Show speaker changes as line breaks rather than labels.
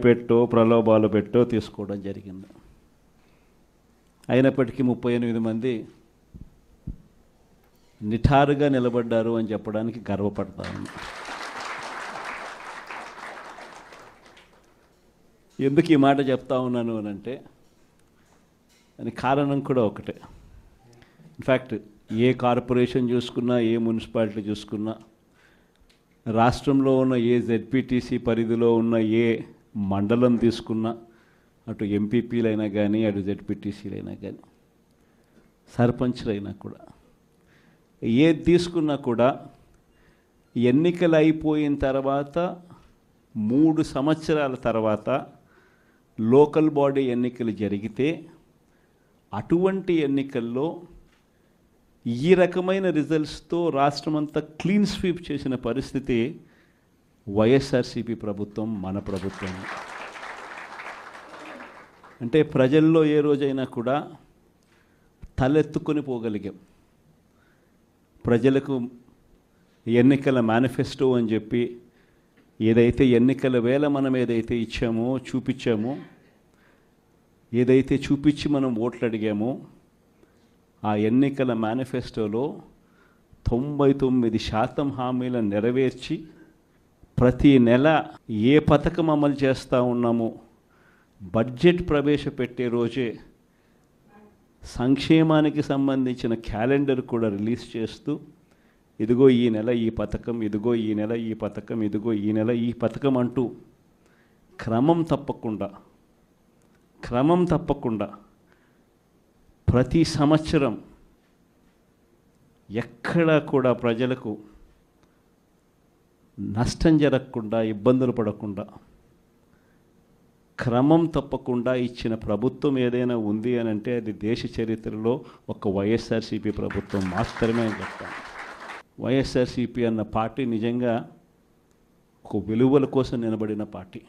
పెట్టో ప్రలోభాలు పెట్టో తీసుకోవడం జరిగింది. అయినప్పటికీ 38 మంది నిఠారుగా నిలబడ్డారు అని చెప్పడానికి గర్వపడతాను. ఎందుకు ఈ మాట చెప్తా ఉన్నాను అని అంటే దానికి కారణం కూడా ఒకటే. ఇన్ఫ్యాక్ట్ ఏ కార్పొరేషన్ చూసుకున్నా, ఏ మున్సిపాలిటీ చూసుకున్నా, రాష్ట్రంలో ఉన్న ఏ జెడ్పీటీసీ పరిధిలో ఉన్న ఏ మండలం తీసుకున్నా, అటు ఎంపీపీలైనా కానీ, అటు జెడ్పీటీసీలైనా కానీ, సర్పంచ్లైనా కూడా, ఏది తీసుకున్నా కూడా ఎన్నికలు అయిపోయిన తర్వాత 3 సంవత్సరాల తర్వాత లోకల్ బాడీ ఎన్నికలు జరిగితే అటువంటి ఎన్నికల్లో ఈ రకమైన రిజల్ట్స్తో రాష్ట్రమంతా క్లీన్ స్వీప్ చేసిన పరిస్థితి వైఎస్ఆర్సీపీ ప్రభుత్వం, మన ప్రభుత్వం. అంటే ప్రజల్లో ఏ రోజైనా కూడా తలెత్తుకొని పోగలిగాం. ప్రజలకు ఎన్నికల మేనిఫెస్టో అని చెప్పి ఏదైతే ఎన్నికల వేళ మనం ఏదైతే ఇచ్చామో, చూపించామో, ఏదైతే చూపించి మనం ఓట్లు అడిగామో, ఆ ఎన్నికల మేనిఫెస్టోలో 99% హామీలను నెరవేర్చి ప్రతి నెల ఏ పథకం అమలు చేస్తూ ఉన్నామో బడ్జెట్ ప్రవేశపెట్టే రోజే సంక్షేమానికి సంబంధించిన క్యాలెండర్ కూడా రిలీజ్ చేస్తూ, ఇదిగో ఈ నెల ఈ పథకం, ఇదిగో ఈ నెల ఈ పథకం, ఇదిగో ఈ నెల ఈ పథకం అంటూ క్రమం తప్పకుండా ప్రతి సంవత్సరం ఎక్కడా కూడా ప్రజలకు నష్టం జరగకుండా, ఇబ్బందులు పడకుండా, క్రమం తప్పకుండా ఇచ్చిన ప్రభుత్వం ఏదైనా ఉంది అని అంటే అది దేశ చరిత్రలో ఒక వైఎస్ఆర్సీపీ ప్రభుత్వం మాత్రమే అని చెప్తాను. వైఎస్ఆర్సీపీ అన్న పార్టీ నిజంగా ఒక విలువల కోసం నిలబడిన పార్టీ.